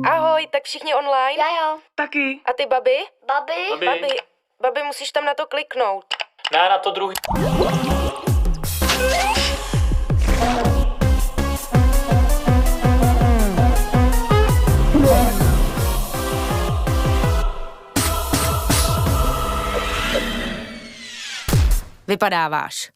Ahoj, tak všichni online? Já jo. Taky. A ty, babi? Babi? Babi, musíš tam na to kliknout. Ne, na to druhý. Vypadáváš.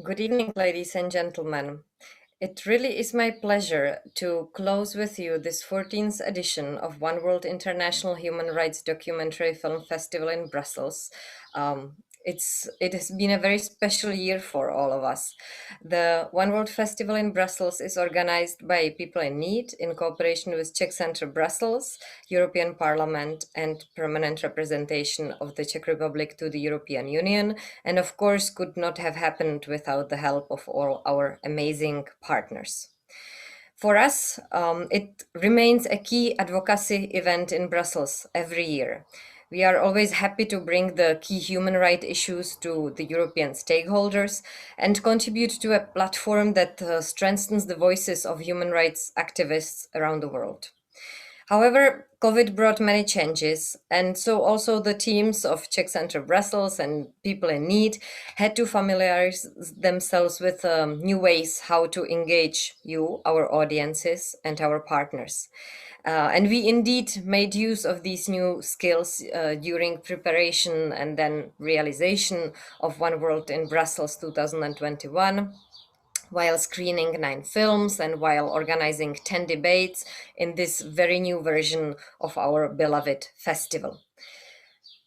Good evening, ladies and gentlemen. It really is my pleasure to close with you this 14th edition of One World International Human Rights Documentary Film Festival in Brussels. It has been a very special year for all of us. The One World Festival in Brussels is organized by People in Need in cooperation with Czech Center Brussels, European Parliament, and permanent representation of the Czech Republic to the European Union, and of course could not have happened without the help of all our amazing partners. For us, it remains a key advocacy event in Brussels every year. We are always happy to bring the key human rights issues to the European stakeholders and contribute to a platform that strengthens the voices of human rights activists around the world. However, COVID brought many changes, and so also the teams of Czech Center Brussels and People in Need had to familiarize themselves with new ways how to engage you, our audiences, and our partners. And we indeed made use of these new skills during preparation and then realization of One World in Brussels 2021, while screening 9 films and while organizing 10 debates in this very new version of our beloved festival.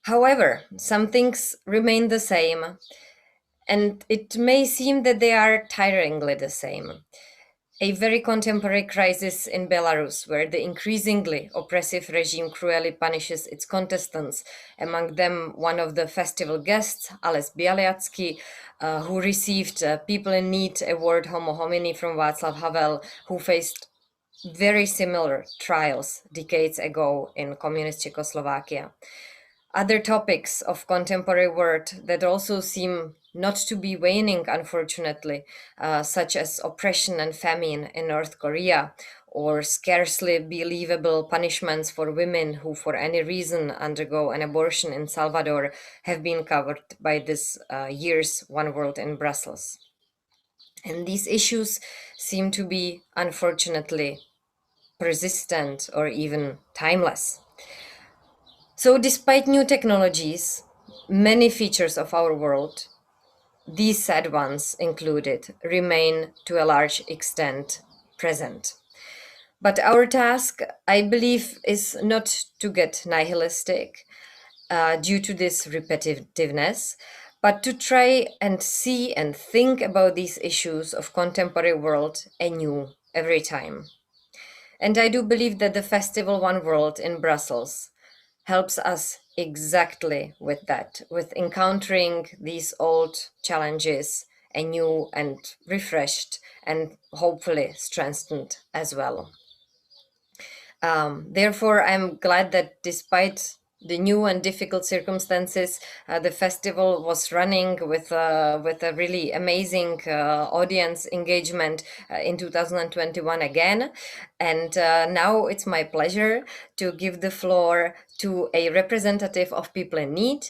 However, some things remain the same, and it may seem that they are tiringly the same. A very contemporary crisis in Belarus, where the increasingly oppressive regime cruelly punishes its contestants, among them one of the festival guests, Ales Bialyatsky, who received People in Need Award Homo Homini from Václav Havel, who faced very similar trials decades ago in communist Czechoslovakia. Other topics of contemporary world that also seem not to be waning, unfortunately, such as oppression and famine in North Korea, or scarcely believable punishments for women who for any reason undergo an abortion in Salvador, have been covered by this year's One World in Brussels. And these issues seem to be, unfortunately, persistent or even timeless. So despite new technologies, many features of our world, these sad ones included, remain to a large extent present. But our task, I believe, is not to get nihilistic due to this repetitiveness, but to try and see and think about these issues of contemporary world anew every time. And I do believe that the festival One World in Brussels helps us exactly with that, with encountering these old challenges anew and refreshed and hopefully strengthened as well. Therefore, I'm glad that despite the new and difficult circumstances, the festival was running with a really amazing audience engagement in 2021 again. And now it's my pleasure to give the floor to a representative of People in Need,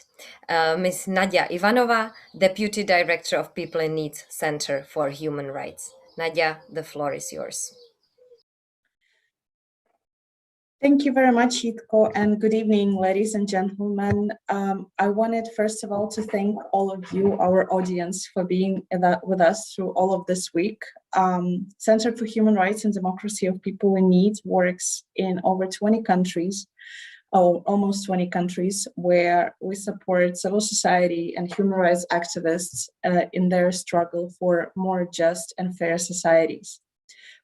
Ms. Nadia Ivanova, Deputy Director of People in Need Center for Human Rights. Nadia, the floor is yours. Thank you very much, Jitko, and good evening, ladies and gentlemen. I wanted, first of all, to thank all of you, our audience, for being with us through all of this week. Center for Human Rights and Democracy of People in Need works in over 20 countries, almost 20 countries, where we support civil society and human rights activists in their struggle for more just and fair societies.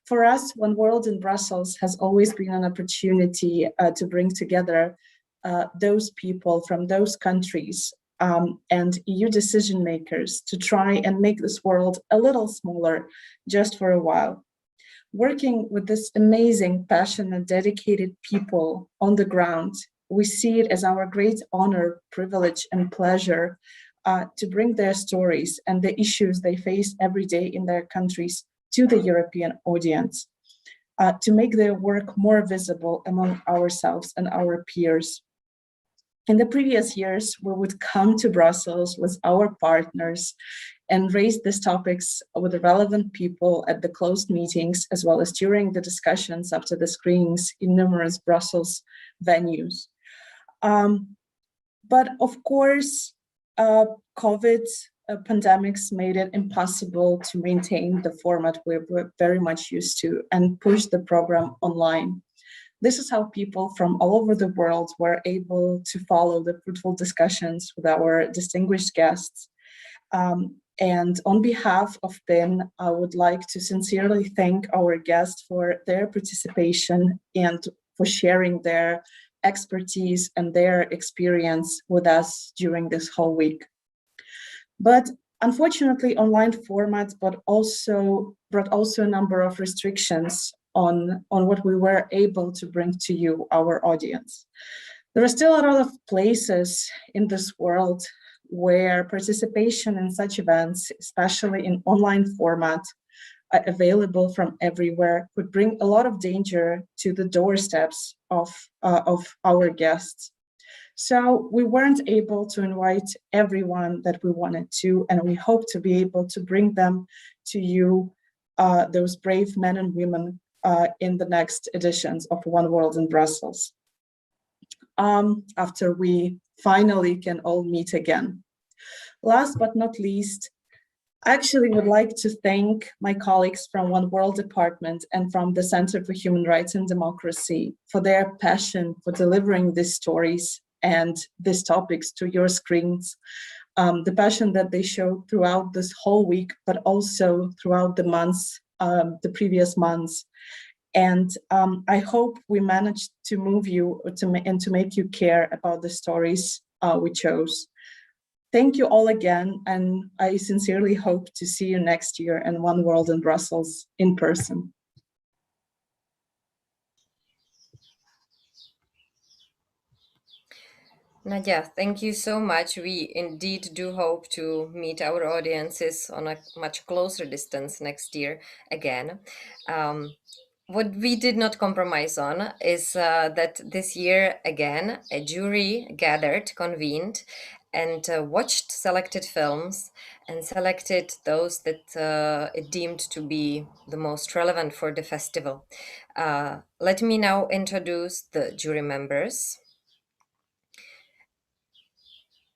For us, One World in Brussels has always been an opportunity to bring together those people from those countries and EU decision makers to try and make this world a little smaller just for a while. Working with this amazing, passionate, dedicated people on the ground, we see it as our great honor, privilege, and pleasure to bring their stories and the issues they face every day in their countries to the European audience, to make their work more visible among ourselves and our peers. In the previous years, we would come to Brussels with our partners and raise these topics with the relevant people at the closed meetings, as well as during the discussions after the screenings in numerous Brussels venues. But of course, COVID pandemics made it impossible to maintain the format we're very much used to and push the program online. This is how people from all over the world were able to follow the fruitful discussions with our distinguished guests. And on behalf of BIN, I would like to sincerely thank our guests for their participation and for sharing their expertise and their experience with us during this whole week. But unfortunately, online formats brought also a number of restrictions on what we were able to bring to you, our audience. There are still a lot of places in this world where participation in such events, especially in online format, available from everywhere, could bring a lot of danger to the doorsteps of our guests. So we weren't able to invite everyone that we wanted to, and we hope to be able to bring them to you, those brave men and women in the next editions of One World in Brussels, after we finally can all meet again. Last but not least, I actually would like to thank my colleagues from One World Department and from the Center for Human Rights and Democracy for their passion for delivering these stories and these topics to your screens, the passion that they showed throughout this whole week, but also throughout the months, the previous months. And I hope we managed to move you and to make you care about the stories we chose. Thank you all again, and I sincerely hope to see you next year in One World in Brussels in person. Nadia, thank you so much. We indeed do hope to meet our audiences on a much closer distance next year again. What we did not compromise on is that this year, again, a jury gathered, convened, and watched selected films and selected those that it deemed to be the most relevant for the festival. Let me now introduce the jury members.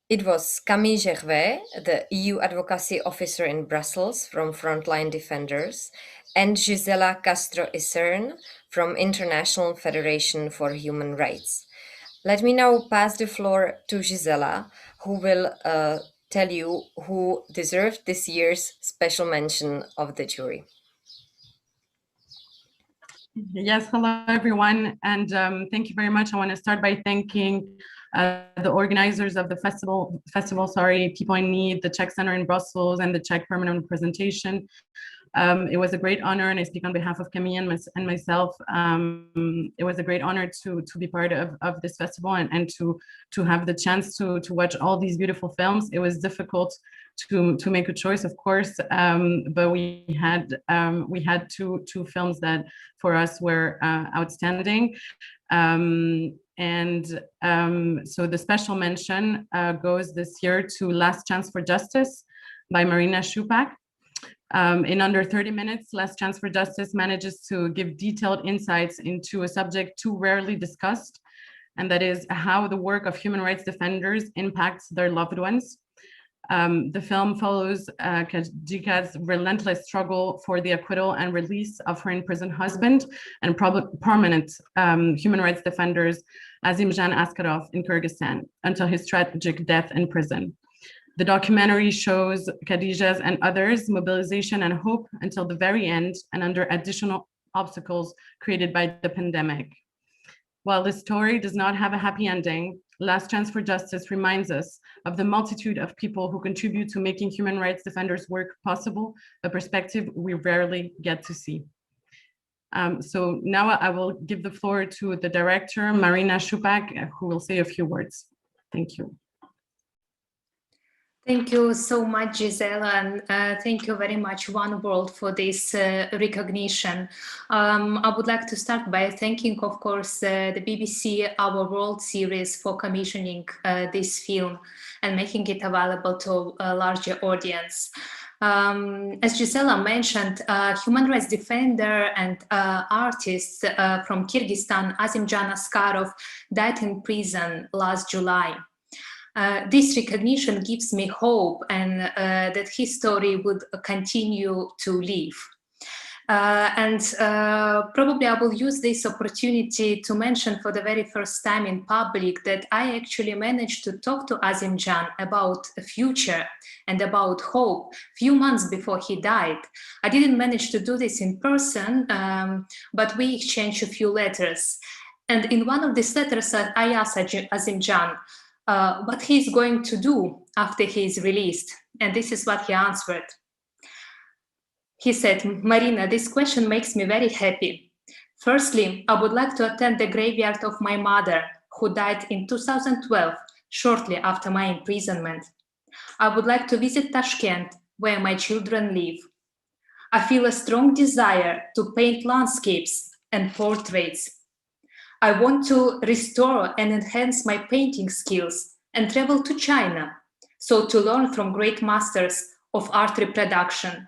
It was Camille Gervais, the EU Advocacy Officer in Brussels from Frontline Defenders, and Gisela Castro-Isern from International Federation for Human Rights. Let me now pass the floor to Gisela, who will tell you who deserved this year's special mention of the jury. Yes, hello everyone, and thank you very much. I want to start by thanking the organizers of the festival, People in Need, the Czech Center in Brussels, and the Czech Permanent Representation. It was a great honor, and I speak on behalf of Camille and myself. It was a great honor to be part of this festival and to have the chance to watch all these beautiful films. It was difficult to make a choice, of course, but we had two films that for us were outstanding. So the special mention goes this year to Last Chance for Justice by Marina Shupak. In under 30 minutes, Last Chance for Justice manages to give detailed insights into a subject too rarely discussed, and that is how the work of human rights defenders impacts their loved ones. The film follows Khadijah's relentless struggle for the acquittal and release of her imprisoned husband and prominent human rights defenders Azimjan Askarov in Kyrgyzstan until his tragic death in prison. The documentary shows Khadijah's and others' mobilization and hope until the very end and under additional obstacles created by the pandemic. While this story does not have a happy ending, Last Chance for Justice reminds us of the multitude of people who contribute to making human rights defenders' work possible, a perspective we rarely get to see. So now I will give the floor to the director, Marina Shupak, who will say a few words. Thank you. Thank you so much, Gisela, and thank you very much, One World, for this recognition. I would like to start by thanking, of course, the BBC Our World series for commissioning this film and making it available to a larger audience. As Gisela mentioned, human rights defender and artist from Kyrgyzstan, Azimjan Askarov, died in prison last July. This recognition gives me hope and that his story would continue to live. Probably I will use this opportunity to mention for the very first time in public that I actually managed to talk to Azimjan about a future and about hope few months before he died. I didn't manage to do this in person, but we exchanged a few letters. And in one of these letters, I asked Azimjan what he's going to do after he is released. And this is what he answered. He said, Marina, this question makes me very happy. Firstly, I would like to attend the graveyard of my mother, who died in 2012, shortly after my imprisonment. I would like to visit Tashkent, where my children live. I feel a strong desire to paint landscapes and portraits. I want to restore and enhance my painting skills and travel to China, so to learn from great masters of art reproduction.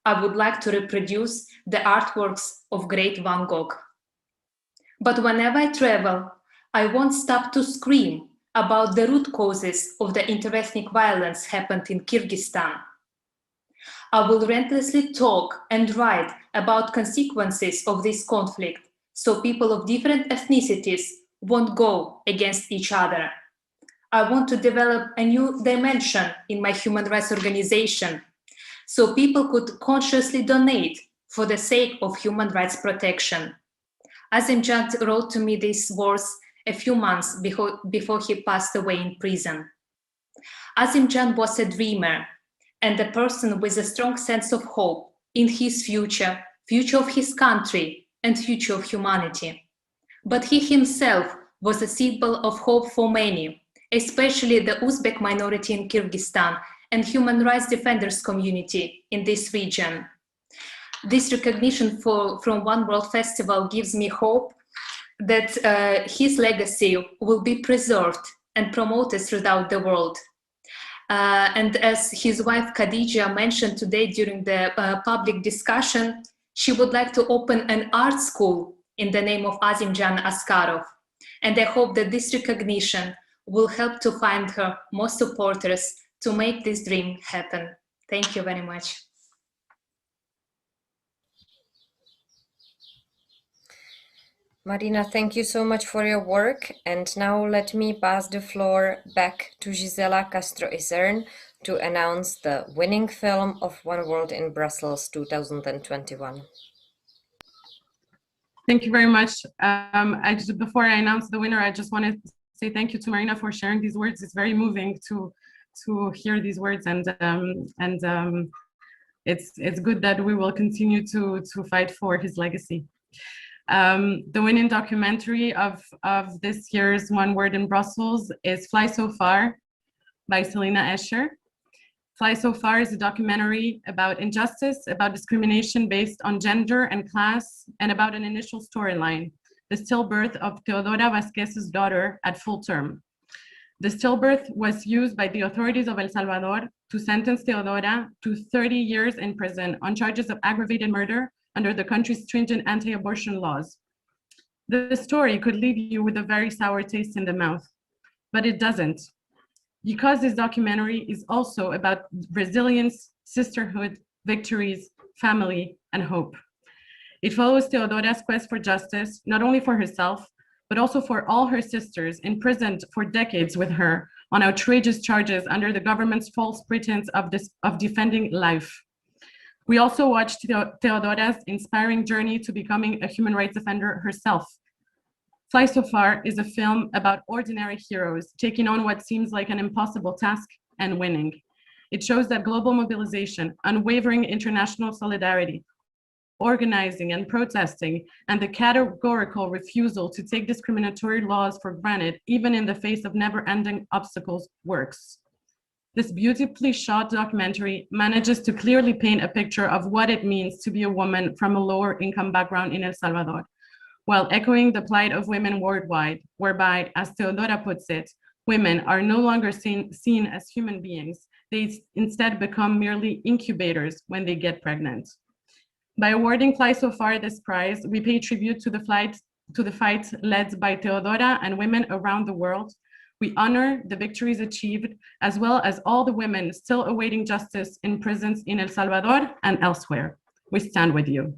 I would like to reproduce the artworks of great Van Gogh. But whenever I travel, I won't stop to scream about the root causes of the interethnic violence happened in Kyrgyzstan. I will relentlessly talk and write about consequences of this conflict, so people of different ethnicities won't go against each other. I want to develop a new dimension in my human rights organization, so people could consciously donate for the sake of human rights protection. Azimjan wrote to me these words a few months before he passed away in prison. Azimjan was a dreamer and a person with a strong sense of hope in his future of his country, and future of humanity. But he himself was a symbol of hope for many, especially the Uzbek minority in Kyrgyzstan and human rights defenders community in this region. This recognition from One World Festival gives me hope that his legacy will be preserved and promoted throughout the world. And as his wife Khadija mentioned today during the public discussion, she would like to open an art school in the name of Azimjan Askarov. And I hope that this recognition will help to find her more supporters to make this dream happen. Thank you very much. Marina, thank you so much for your work. And now let me pass the floor back to Gisela Castro-Isern to announce the winning film of One World in Brussels 2021. Thank you very much. Before I announce the winner, I just want to say thank you to Marina for sharing these words. It's very moving to hear these words, and it's good that we will continue to fight for his legacy. The winning documentary of this year's One Word in Brussels is Fly So Far by Selina Escher. Fly So Far is a documentary about injustice, about discrimination based on gender and class, and about an initial storyline, the stillbirth of Teodora Vázquez's daughter at full term. The stillbirth was used by the authorities of El Salvador to sentence Teodora to 30 years in prison on charges of aggravated murder under the country's stringent anti-abortion laws. The story could leave you with a very sour taste in the mouth, but it doesn't. Because this documentary is also about resilience, sisterhood, victories, family, and hope. It follows Teodora's quest for justice, not only for herself, but also for all her sisters imprisoned for decades with her on outrageous charges under the government's false pretense of defending life. We also watched Teodora's inspiring journey to becoming a human rights defender herself. Fly So Far is a film about ordinary heroes taking on what seems like an impossible task and winning. It shows that global mobilization, unwavering international solidarity, organizing and protesting, and the categorical refusal to take discriminatory laws for granted, even in the face of never-ending obstacles, works. This beautifully shot documentary manages to clearly paint a picture of what it means to be a woman from a lower income background in El Salvador, while echoing the plight of women worldwide, whereby, as Theodora puts it, women are no longer seen as human beings. They instead become merely incubators when they get pregnant. By awarding Fly So Far this prize, we pay tribute to the fight led by Theodora and women around the world. We honor the victories achieved, as well as all the women still awaiting justice in prisons in El Salvador and elsewhere. We stand with you.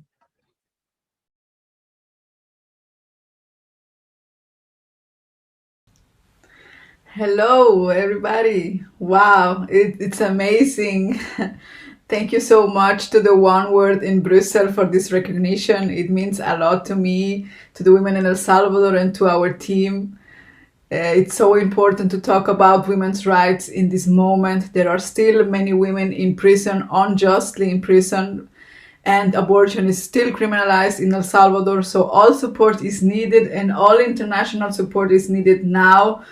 Hello, everybody. Wow, it's amazing. Thank you so much to the One World in Brussels for this recognition. It means a lot to me, to the women in El Salvador, and to our team. It's so important to talk about women's rights in this moment. There are still many women in prison, unjustly in prison, and abortion is still criminalized in El Salvador. So all support is needed, and all international support is needed now.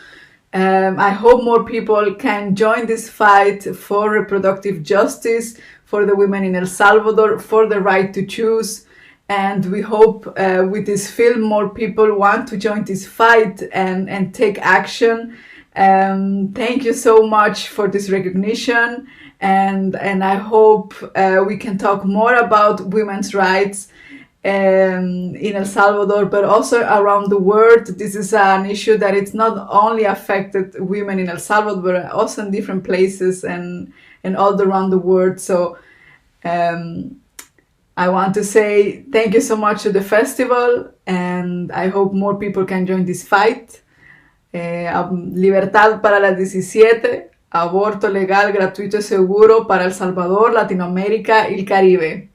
I hope more people can join this fight for reproductive justice, for the women in El Salvador, for the right to choose. And we hope with this film, more people want to join this fight and take action. Thank you so much for this recognition. And I hope we can talk more about women's rights in El Salvador, but also around the world. This is an issue that it's not only affected women in El Salvador, but also in different places and all around the world. So I want to say thank you so much to the festival, and I hope more people can join this fight. Libertad para las 17, aborto legal, gratuito y seguro para El Salvador, Latinoamérica y el Caribe.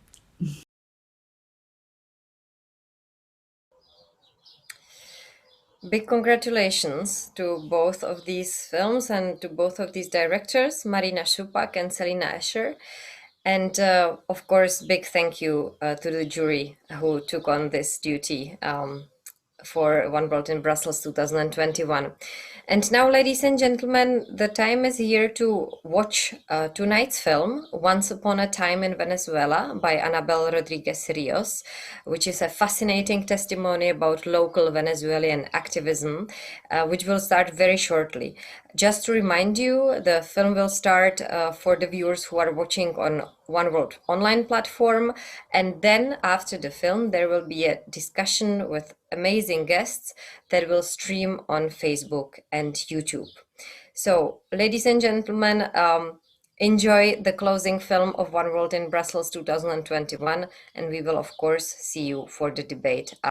Big congratulations to both of these films and to both of these directors, Marina Shupak and Selina Escher. And of course, big thank you to the jury who took on this duty for One World in Brussels 2021. And now, ladies and gentlemen, the time is here to watch tonight's film, Once Upon a Time in Venezuela by Anabel Rodriguez Rios, which is a fascinating testimony about local Venezuelan activism, which will start very shortly. Just to remind you, the film will start for the viewers who are watching on One World online platform. And then after the film, there will be a discussion with amazing guests that will stream on Facebook and YouTube. So, ladies and gentlemen, enjoy the closing film of One World in Brussels 2021, and we will, of course, see you for the debate.